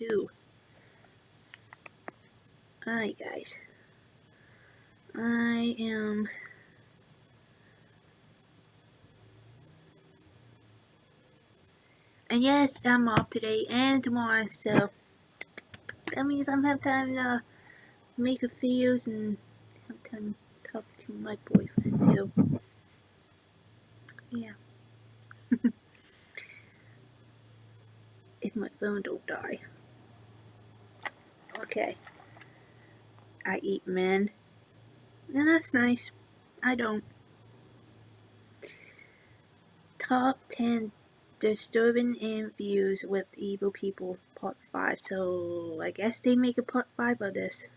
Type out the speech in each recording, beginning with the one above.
too. Alright, guys. I am... And yes, I'm off today and tomorrow, so that means I'm have time to make videos and have time to talk to my boyfriend too. Yeah. If my phone don't die. Okay. I eat men. And that's nice. I don't. Top 10 disturbing interviews with evil people, part 5. So I guess they make a part 5 of this.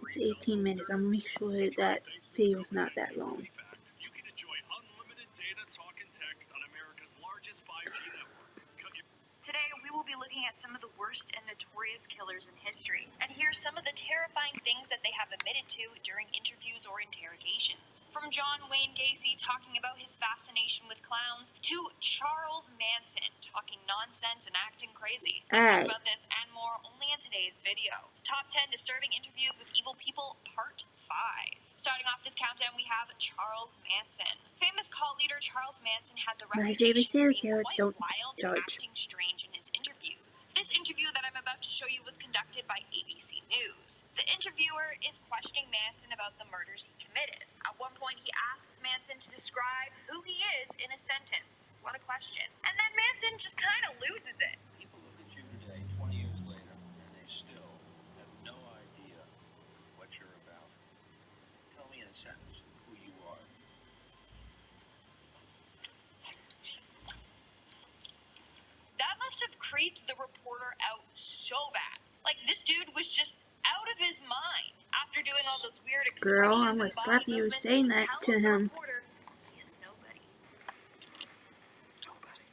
It's 18 minutes. I'm gonna make sure that video's not that long. You can enjoy unlimited data, talk, and text on America's largest 5G network. Today, we will be looking at some of the worst and notorious killers in history, and hear some of the terrifying things that they have admitted to during interviews or interrogations. From John Wayne Gacy talking about his fascination with clowns, to Charles Manson talking nonsense and acting crazy. Let's talk about this and more only in today's video. Top 10 disturbing interviews with evil people, part 5. Starting off this countdown, we have Charles Manson. Famous cult leader Charles Manson had the reputation of being quite wild and acting strange in his interviews. This interview that I'm about to show you was conducted by ABC News. The interviewer is questioning Manson about the murders he committed. At one point, he asks Manson to describe who he is in a sentence. What a question. And then Manson just kind of loses it. People look at you today, 20 years later, and they still have no idea what you're about. Tell me in a sentence who you are. That must have creeped the reporter out so bad. Like, this dude was just out of his mind after doing all those weird expressions. Girl, I'm gonna slap you saying that to him. He is nobody. Nobody.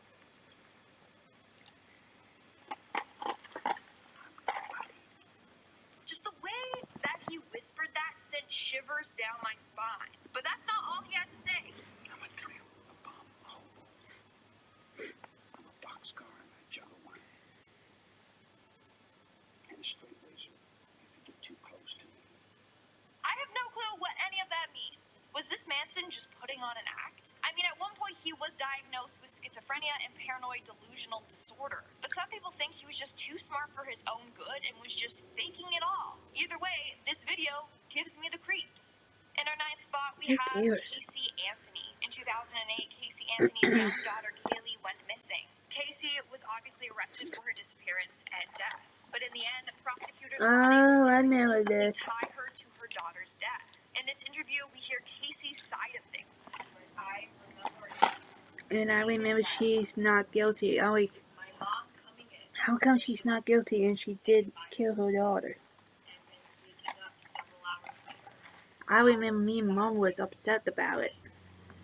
Just the way that he whispered that sent shivers down my spine. But that's not all he had to say. I'm a tramp, a bum, a hobo. I'm a boxcar and I juggle one. And a straight razor if you get too close to me. I have no clue what any of that means. Was this Manson just putting on an act? I mean, at one point he was diagnosed with schizophrenia and paranoid delusional disorder. But some people think he was just too smart for his own good and was just faking it all. Either way, this video gives me the creeps. In our 9th spot, we have Casey Anthony. In 2008, Casey Anthony's young daughter Kaylee went missing. Casey was obviously arrested for her disappearance and death. But in the end, prosecutors were unable to conclusively tie her to her daughter's death. In this interview, we hear Casey's side of things. I remember this. And I remember she's not guilty. I'm like, how come she's not guilty and she did kill her daughter? I remember me and Mom was upset about it.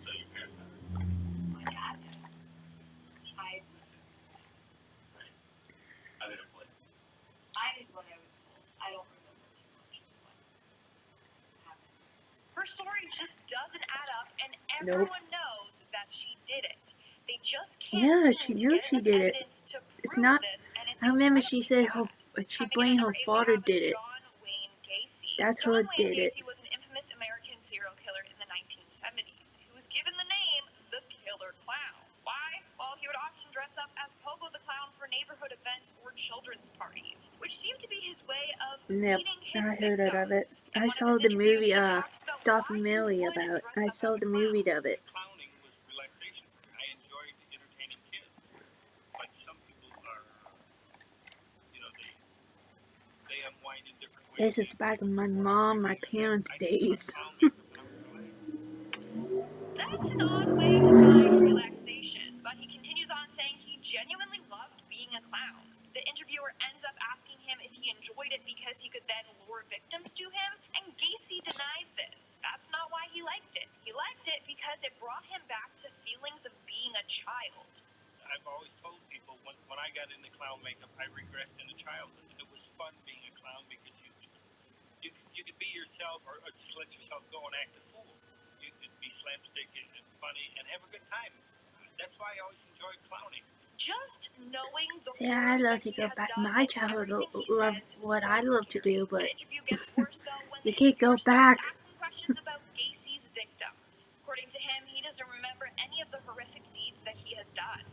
So your parents have it? My dad did. I listened. Right. I didn't play. I did what I was told. I don't remember too much of what happened. Her story just doesn't add up, and everyone knows that she did it. They just can't she knew she did it. It's not. I remember she said she blamed her father did it. That's her did it. Gacy was an infamous American serial killer in the 1970s who was given the name the Killer Clown. Why? Well, he would often dress up as Pogo the Clown for neighborhood events or children's parties, which seemed to be his way of feeding his I heard it of it. I saw the movie, documentary about it. I saw the movie of it. Clowning was relaxation for me. I enjoyed entertaining kids. Like some people are, they unwind in different ways. This is back in my parents' days. That's an odd way to find relaxation, but he continues on saying he genuinely loved being a clown. The interviewer ends up asking him if he enjoyed it because he could then lure victims to him, and Gacy denies this. That's not why he liked it. He liked it because it brought him back to feelings of being a child. I've always told people when I got into clown makeup, I regressed into childhood, and it was fun being a clown because you could be yourself or just let yourself go and act a fool. You could be slapstick and funny and have a good time. That's why I always enjoyed clowning. Just knowing the See, I'd horrors love that to he go has back to done my makes childhood, everything he love says what so I love to scary. do, but The interview gets worse though when you the can't go interviewer starts back. asking questions about Gacy's victims. According to him, he doesn't remember any of the horrific deeds that he has done.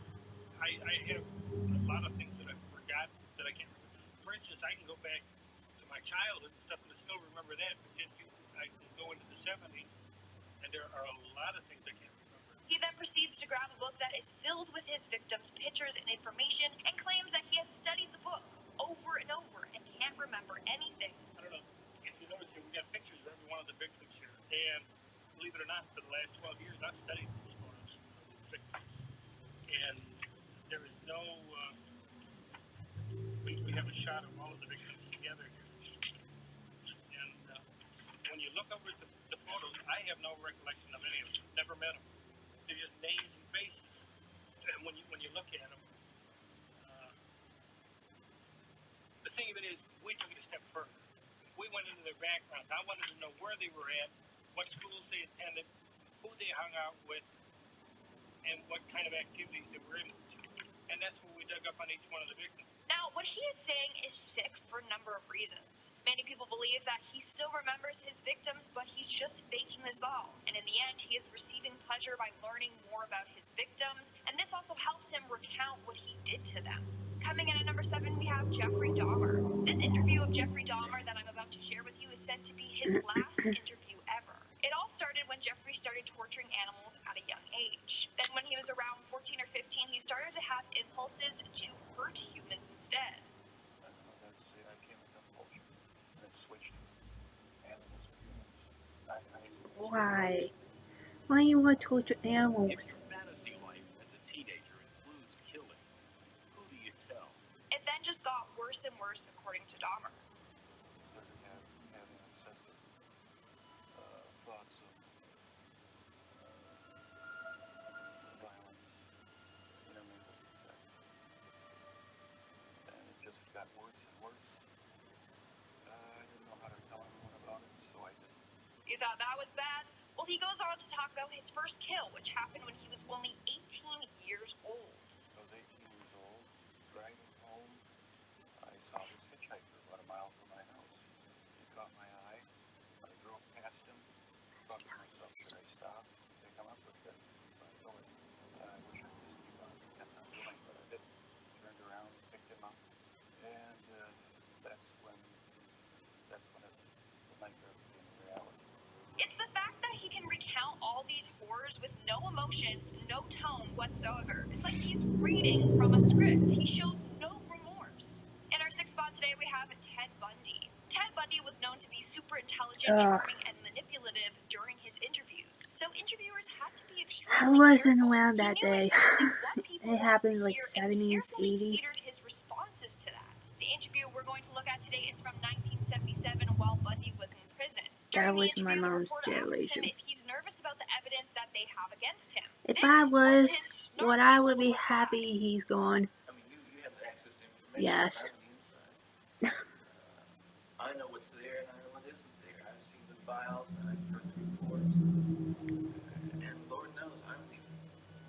I have a lot of things that I forgot that I can't remember. For instance, I can go back to my childhood and stuff and I still remember that, but then I can go into the 70s and there are a lot of things I can't remember. He then proceeds to grab a book that is filled with his victims' pictures and information and claims that he has studied the book over and over and can't remember anything. I don't know if you notice here, we got pictures of every one of the victims here. And believe it or not, for the last 12 years, I've studied these photos of these victims. And there is no, we have a shot of all of the victims together here. And when you look over at the photos, I have no recollection of any of them. Never met them. They're just names and faces. And when you look at them, the thing of it is, we took it a step further. We went into their backgrounds. I wanted to know where they were at, what schools they attended, who they hung out with, and what kind of activities they were into. And that's what we dug up on each one of the victims. Now, what he is saying is sick for a number of reasons. Many people believe that he still remembers his victims, but he's just faking this all. And in the end, he is receiving pleasure by learning more about his victims, and this also helps him recount what he did to them. Coming in at number 7, we have Jeffrey Dahmer. This interview of Jeffrey Dahmer that I'm about to share with you is said to be his last interview ever. It all started when Jeffrey started torturing animals at a young age. Then when he was around 14 or 15, he started to have impulses to hurt humans instead. I came with compulsion and it switched animals to humans. Why? Why you want to torture animals? If your fantasy life as a teenager includes killing, who do you tell? It then just got worse and worse, according to Dahmer. Started having obsessive thoughts of violence intermingled with that. And it just got worse and worse. I didn't know how to tell anyone about it, so I didn't. You thought that was bad? Well, he goes on to talk about his first kill, which happened when he was only 18 years old. I was 18 years old, driving home. I saw this hitchhiker about a mile from my house. He caught my eye. I drove past him. Thought to myself, should I stop? Pick him up or should I go it? I wish I could just keep on kept on going, but I didn't. Turned around, picked him up, and that's when the nightmare became a reality. It's the fact that he can recount all these horrors with no emotion, no tone whatsoever. It's like he's reading from a script. He shows no remorse. In our 6th spot today, we have Ted Bundy. Ted Bundy was known to be super intelligent, charming, and manipulative during his interviews. So interviewers had to be extremely I wasn't careful. around He that knew day. exactly what people It happened wanted like to hear and 70s, carefully 80s. catered his responses to that. The interview we're going to look at today is from 1977 while Bundy was in prison. That During the was my interview, the mom's reporter asks him generation. if he's nervous about the evidence that they have against him. If This I was his what snarky I would little be reply. happy he's gone. I mean, you have access to information. Yes. I'm the inside. I know what's there and I know what isn't there. I've seen the files and I've heard the reports. And Lord knows I'm the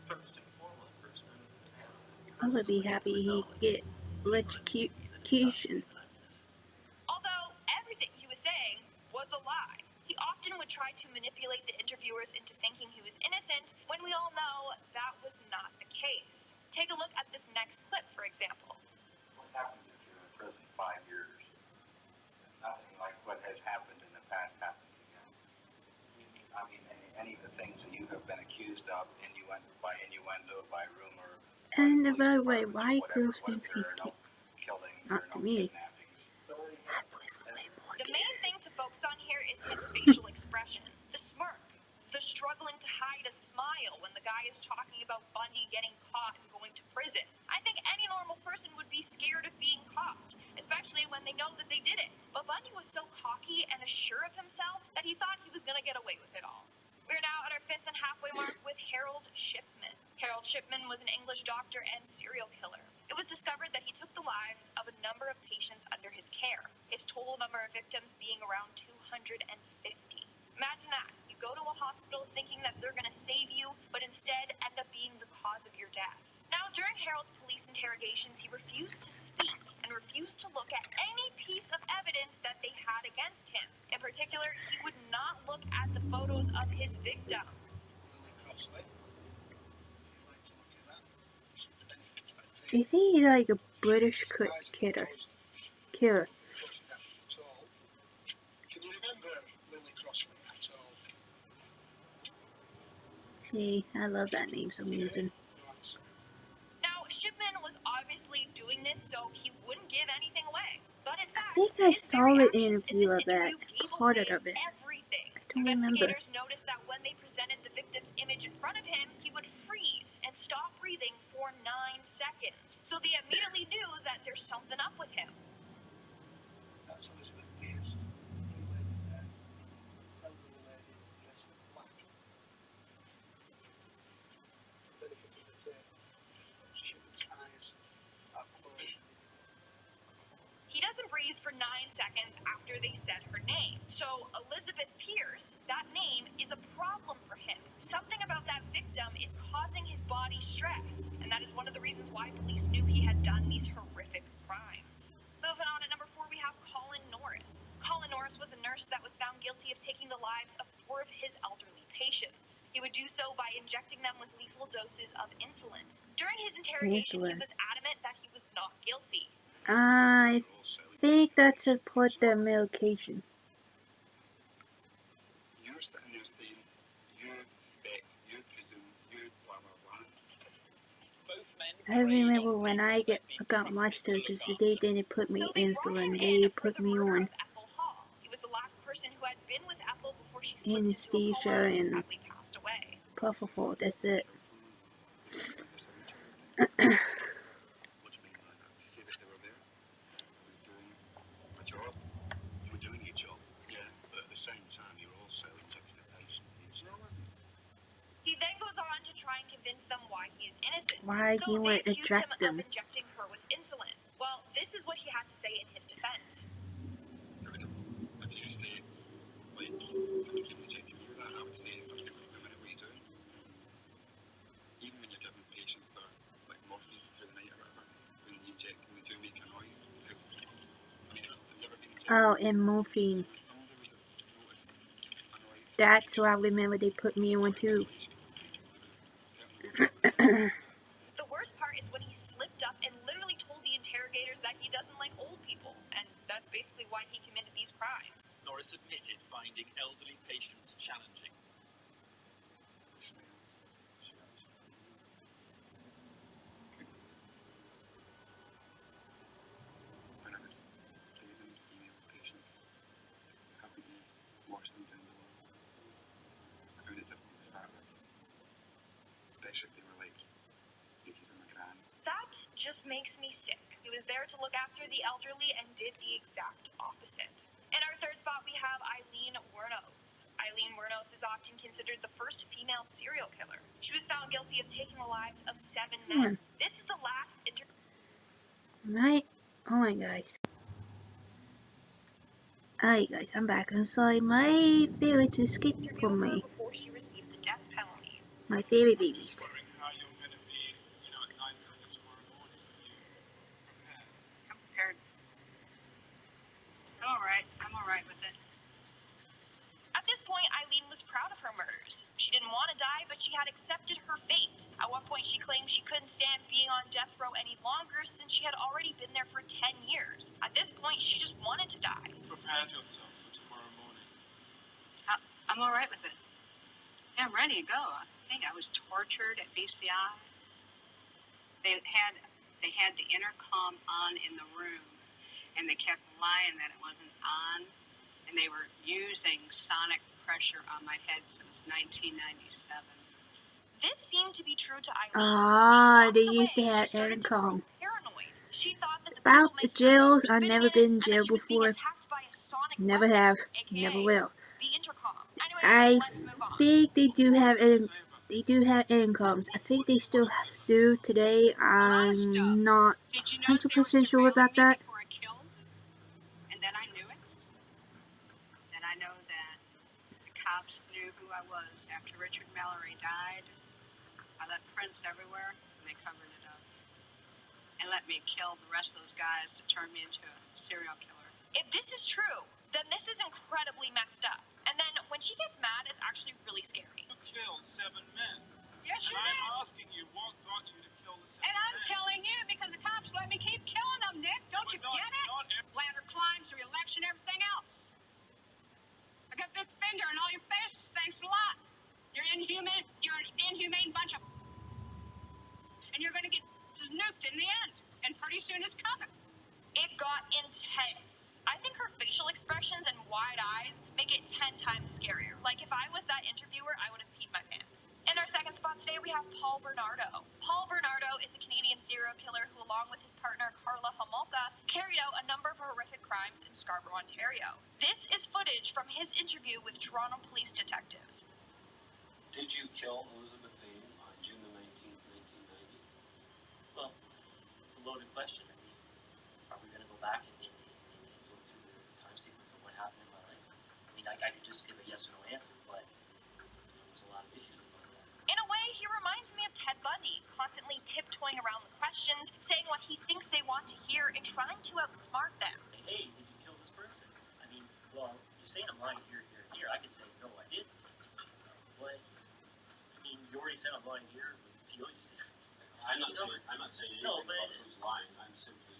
first and foremost person who has the I would be personal happy he knowledge. get electrocution. Although everything he was saying was a lie. He often would try to manipulate the interviewers into thinking he was innocent when we all know that was not the case. Take a look at this next clip, for example. What happens if you're in prison 5 years? Nothing like what has happened in the past happens again. I mean, any of the things that you have been accused of by innuendo, by rumor. And by the way, why girls think he's cute? Not to me. The main thing to focus on here is his facial expression. The smirk. The struggling to hide a smile when the guy is talking about Bundy getting caught and going to prison. I think any normal person would be scared of being caught, especially when they know that they did it. But Bundy was so cocky and assured of himself that he thought he was going to get away with it all. We're now at our 5th and halfway mark with Harold Shipman. Harold Shipman was an English doctor and serial killer. It was discovered that he took the lives of a number of patients under his care, his total number of victims being around 250. Imagine that. You go to a hospital thinking that they're going to save you, but instead end up being the cause of your death. Now, during Harold's police interrogations, he refused to speak and refused to look at any piece of evidence that they had against him. In particular, he would not look at the photos of his victims. Is he like a British killer? Can you remember Lily Crossley at all? See, I love that name, so amusing. Now, Shipman was obviously doing this so he wouldn't give anything away. But in I fact, think I his saw very an actions in interview this of that, interview gave part away of it. everything. I don't remember. Investigators noticed that when they presented the victim's image in front of him, he would freeze and stop breathing for 9 seconds. So they immediately knew that there's something up with him. That's Elizabeth Pierce. Two ladies there. Elderly lady dressed in black. Benefit of the tape. Shipman's eyes are closed. He doesn't breathe for 9 seconds after they said her name. So Elizabeth Pierce, that name is a problem for him. Something about that victim is causing his body stress, and that is one of the reasons why police knew he had done these horrific crimes. Moving on to number 4, we have Colin Norris. Colin Norris was a nurse that was found guilty of taking the lives of 4 of his elderly patients. He would do so by injecting them with lethal doses of insulin. During his interrogation, he was adamant that he was not guilty. I think that's a part of the medication. You're sitting there saying, you suspect, you presume, you blah blah blah. Both men I remember when I got my surgery, they didn't put me So they brought insulin, him they in for put the me murder on of Ethel Hall. He was the last person who had been with Ethel before she slipped into a anesthesia coma and and sadly passed away. propofol, that's it. What do you mean by that? To say that they were there? I was doing my job. You were doing your job. Yeah, but at the same time, you were also injecting a patient. He then goes on to try and convince them why he is innocent. Why so he they would accused him inject them. of injecting her with insulin. Well, this is what he had to say in his defense. If you say, like, somebody came injecting you with that, I would say something like, a minute, what are you doing? Even when you're giving patients their, like, morphine through the night or whatever, when you inject them, they do make a noise, because, I mean, they've never been injected. Oh, and morphine. Somebody would have noticed a noise. That's why I remember they put me on too. The worst part is when he slipped up and literally told the interrogators that he doesn't like old people, and that's basically why he committed these crimes. Norris admitted finding elderly patients challenging. When I was treating female patients, how could you wash them down the wall? I found it difficult to start with, especially if they were like babies with my gran. That just makes me sick. He was there to look after the elderly and did the exact opposite. In our third spot, we have Eileen Wuornos. Eileen Wuornos is often considered the first female serial killer. She was found guilty of taking the lives of 7 men. This is the last Right? Alright guys. Alright guys, I'm back. I'm sorry, my favorites escaped from me. before she received the death penalty. My favorite babies. How you're going to be, at 9:30 tomorrow morning? I'm prepared. I'm all right with it. At this point, Eileen was proud of her murders. She didn't want to die, but she had accepted her fate. At one point, she claimed she couldn't stand being on death row any longer since she had already been there for 10 years. At this point, she just wanted to die. Prepare yourself for tomorrow morning. I'm all right with it. Yeah, I'm ready to go. I think I was tortured at BCI. They had the intercom on in the room, and they kept lying that it wasn't on, and they were using sonic pressure on my head since 1997. This seemed to be true to Eileen. Ah, they Walked used to away, have she started to intercom. grow paranoid. She thought that the About people the making her jails, were I've spinning never it, been in and that jail she was being before. attacked by a sonic Never weapon, have. aka Never will. the intercom. Anyway, I let's move on. think they do have incomes. I think they still do today. I'm not Did you know that they were 100% sure about surveilling me that. before I killed? And then I knew it. And I know that the cops knew who I was after Richard Mallory died. I left prints everywhere, and they covered it they let me kill the rest of those guys to turn me into a serial killer. If this is true, then this is incredibly messed up. And then when she gets mad, it's actually really scary. You killed 7 men. Yes, you And I'm did. asking you, what got you to kill the 7 And I'm men? telling you because the cops let me keep killing them, Nick. Don't you But get it? not every- Ladder climbs, re-election, everything else. I got big finger in all your faces. Thanks a lot. You're inhuman. You're an inhumane bunch of. And you're gonna get nuked in the end. And pretty soon it's coming. It got intense. I think her facial expressions and wide eyes make it 10 times scarier. Like if I was that interviewer, I would have peed my pants. In our second spot today, we have Paul Bernardo. Paul Bernardo is a Canadian serial killer who, along with his partner Carla Homolka, carried out a number of horrific crimes in Scarborough, Ontario. This is footage from his interview with Toronto police detectives. Did you kill Elizabeth Bain on June the 19th, 1990? Well, it's a loaded question. I mean, are we going to go back and go through the time sequence of what happened in my life? I mean, I could just give a yes or no answer, but there's a lot of issues about that. In a way, he reminds me of Ted Bundy, constantly tiptoeing around the questions, saying what he thinks they want to hear, and trying to outsmart them. Hey, did you kill this person? I mean, well, you're saying I'm lying here, here, and here. I could say, no, I didn't. But, I mean, you already said I'm lying here. You said, I'm not saying anything No, about but- who's lying. I'm simply.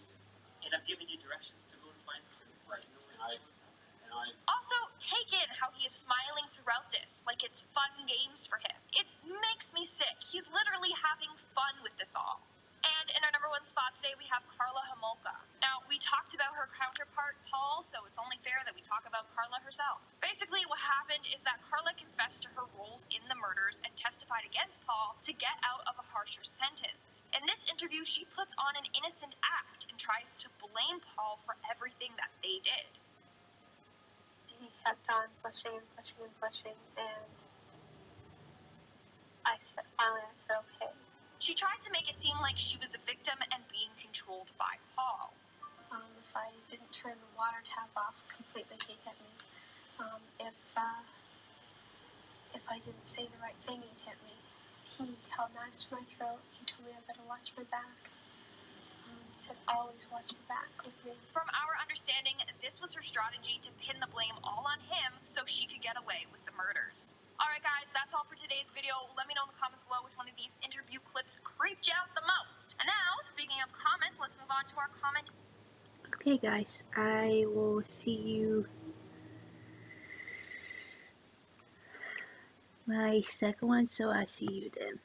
and I've given you directions to go to find the truth. Right. You know And where I- it's at. And I. Also, take in how he is smiling throughout this, like it's fun games for him. It makes me sick. He's literally having fun with this all. And in our number one spot today, we have Carla Homolka. Now, we talked about her counterpart, Paul, so it's only fair that we talk about Carla herself. Basically, what happened is that Carla confessed to her roles in the murders and testified against Paul to get out of a harsher sentence. In this interview, she puts on an innocent act and tries to blame Paul for everything that they did. He kept on pushing and pushing and pushing, and finally I said, okay. She tried to make it seem like she was a victim and being controlled by Paul. If I didn't turn the water tap off completely, he'd hit me. If I didn't say the right thing, he'd hit me. He held knives to my throat. He told me I better watch my back. He said, always watch your back with me. From our understanding, this was her strategy to pin the blame all on him so she could get away with the murders. Alright guys, that's all for today's video. Let me know in the comments below which one of these interview clips creeped you out the most. And now, speaking of comments, let's move on to our comment. Okay guys, I will see you my second one, so I'll see you then.